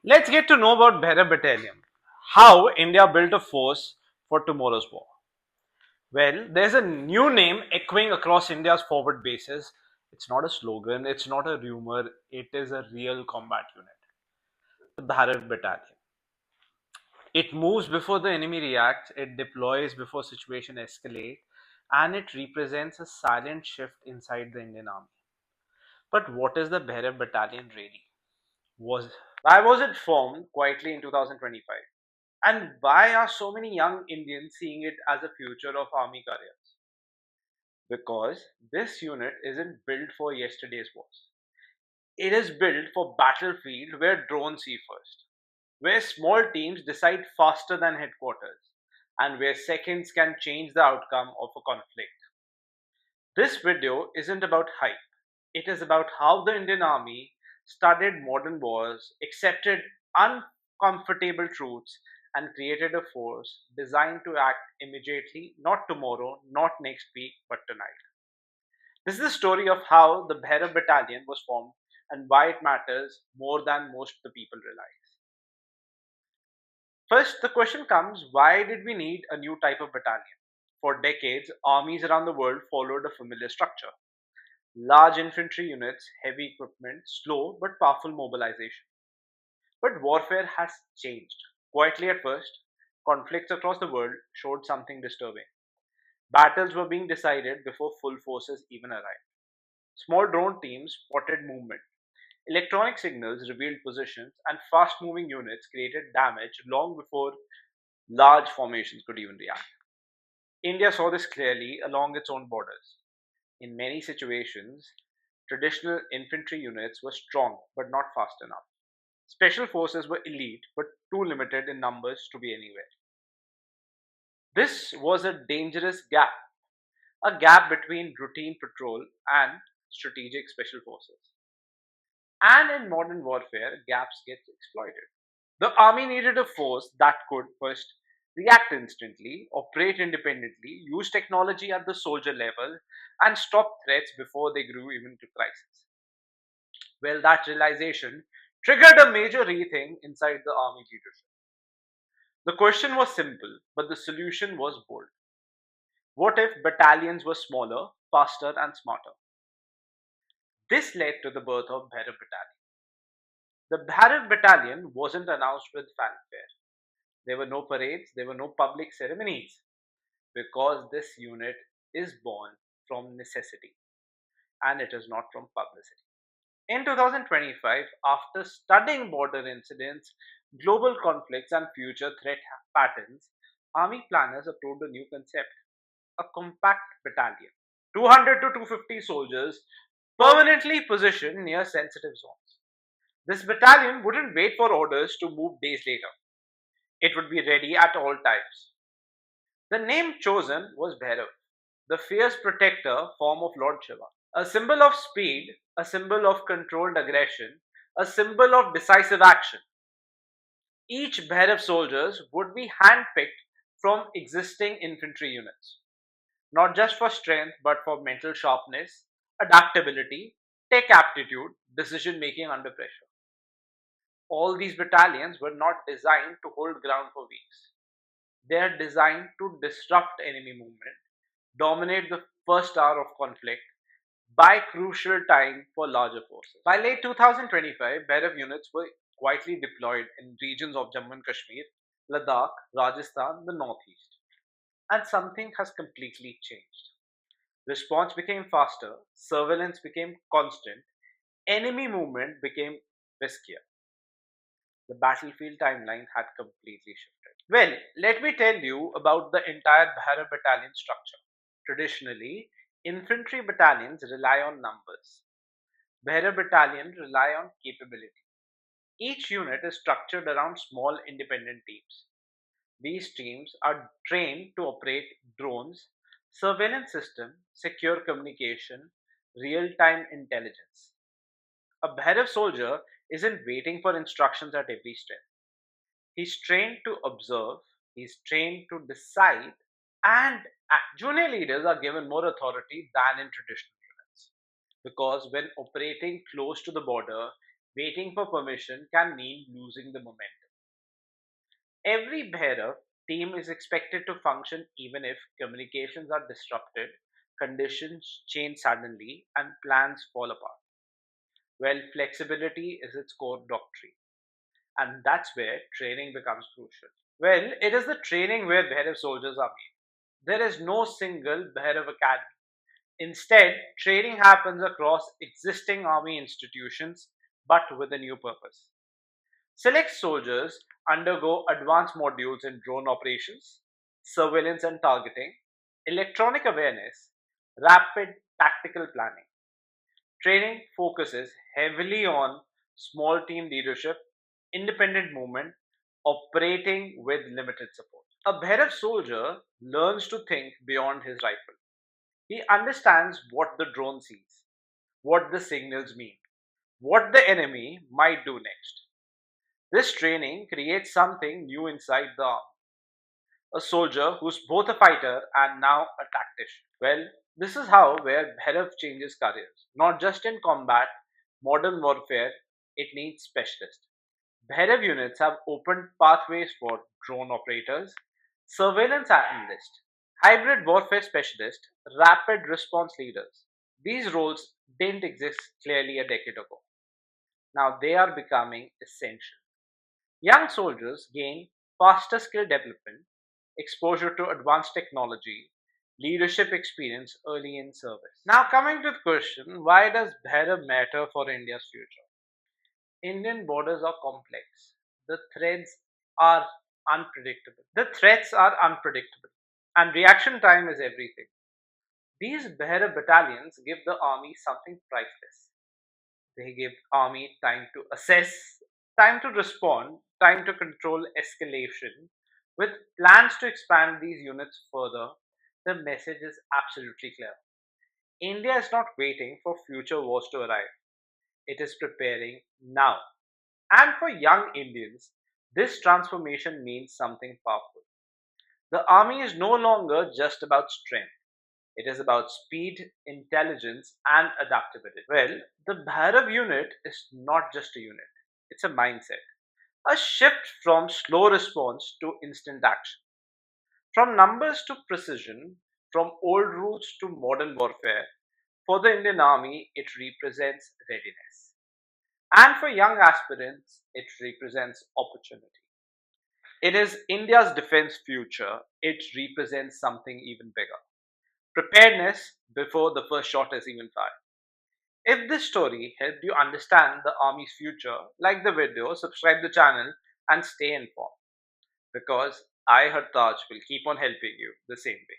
Let's get to know about Bhairav Battalion. How India built a force for tomorrow's war. Well, there's a new name echoing across India's forward bases. It's not a slogan, it's not a rumor, it is a real combat unit. The Bhairav Battalion. It moves before the enemy reacts, it deploys before situation escalate, and it represents a silent shift inside the Indian army. But what is the Bhairav Battalion really? Was Why was it formed quietly in 2025? And why are so many young Indians seeing it as a future of army careers? Because this unit isn't built for yesterday's wars. It is built for battlefield where drones see first, where small teams decide faster than headquarters, and where seconds can change the outcome of a conflict. This video isn't about hype. It is about how the Indian Army studied modern wars, accepted uncomfortable truths, and created a force designed to act immediately, not tomorrow, not next week, but tonight. This is the story of how the Bhairav Battalion was formed and why it matters more than most the people realize. First, the question comes, why did we need a new type of battalion? For decades, armies around the world followed a familiar structure: large infantry units, heavy equipment, slow but powerful mobilization. But warfare has changed. Quietly at first, conflicts across the world showed something disturbing. Battles were being decided before full forces even arrived. Small drone teams spotted movement. Electronic signals revealed positions, and fast moving units created damage long before large formations could even react. India saw this clearly along its own borders. In many situations, traditional infantry units were strong but not fast enough. Special forces were elite but too limited in numbers to be anywhere. This was a dangerous gap, a gap between routine patrol and strategic special forces. And in modern warfare, gaps get exploited. The army needed a force that could first react instantly, operate independently, use technology at the soldier level, and stop threats before they grew even to crisis. Well, that realization triggered a major rethink inside the army leadership. The question was simple, but the solution was bold. What if battalions were smaller, faster, and smarter? This led to the birth of Bhairav Battalion. The Bhairav Battalion wasn't announced with fanfare. There were no parades, there were no public ceremonies, because this unit is born from necessity and it is not from publicity. In 2025, after studying border incidents, global conflicts, and future threat patterns, army planners approved a new concept: a compact battalion. 200 to 250 soldiers permanently positioned near sensitive zones. This battalion wouldn't wait for orders to move days later. It would be ready at all times. The name chosen was Bhairav, the fierce protector form of Lord Shiva. A symbol of speed, a symbol of controlled aggression, a symbol of decisive action. Each Bhairav soldiers would be handpicked from existing infantry units, not just for strength but for mental sharpness, adaptability, tech aptitude, decision making under pressure. All these battalions were not designed to hold ground for weeks. They are designed to disrupt enemy movement, dominate the first hour of conflict, buy crucial time for larger forces. By late 2025, Bhairav units were quietly deployed in regions of Jammu and Kashmir, Ladakh, Rajasthan, the Northeast. And something has completely changed. Response became faster, surveillance became constant, enemy movement became riskier. The battlefield timeline had completely shifted. Well, let me tell you about the entire Bhairav battalion structure. Traditionally, infantry battalions rely on numbers. Bhairav battalion rely on capability. Each unit is structured around small independent teams. These teams are trained to operate drones, surveillance system, secure communication, real-time intelligence. A Bhairav soldier isn't waiting for instructions at every step. He's trained to observe, he's trained to decide, and junior leaders are given more authority than in traditional units. Because when operating close to the border, Waiting for permission can mean losing the momentum. Every Bhairav team is expected to function even if communications are disrupted, conditions change suddenly, and plans fall apart. Well, flexibility is its core doctrine, and that's where training becomes crucial. Well, it is the training where Bhairav soldiers are made. There is no single Bhairav academy. Instead, training happens across existing army institutions but with a new purpose. Select soldiers undergo advanced modules in drone operations, surveillance and targeting, electronic awareness, rapid tactical planning. Training focuses heavily on small team leadership, independent movement, operating with limited support. A Bhairav soldier learns to think beyond his rifle. He understands what the drone sees, what the signals mean, what the enemy might do next. This training creates something new inside the army. A soldier who's both a fighter and now a tactician. Well, this is how where Bhairav changes careers. Not just in combat, modern warfare, it needs specialists. Bhairav units have opened pathways for drone operators, surveillance analysts, hybrid warfare specialists, rapid response leaders. These roles didn't exist clearly a decade ago. Now they are becoming essential. Young soldiers gain faster skill development, exposure to advanced technology, leadership experience early in service. Now, coming to the question, why does Bhairav matter for India's future? Indian borders are complex. The threats are unpredictable. The threats are unpredictable, and reaction time is everything. These Bhairav battalions give the army something priceless. They give army time to assess, time to respond, time to control escalation. With plans to expand these units further, the message is absolutely clear. India is not waiting for future wars to arrive. It is preparing now. And for young Indians, this transformation means something powerful. The army is no longer just about strength. It is about speed, intelligence, and adaptability. Well, the Bhairav unit is not just a unit, it's a mindset. A shift from slow response to instant action. From numbers to precision, from old rules to modern warfare, for the Indian Army, it represents readiness. And for young aspirants, it represents opportunity. It is India's defense future. It represents something even bigger. Preparedness before the first shot is even fired. If this story helped you understand the Army's future, like the video, subscribe the channel, and stay informed. Because I, Hartaj, will keep on helping you the same way.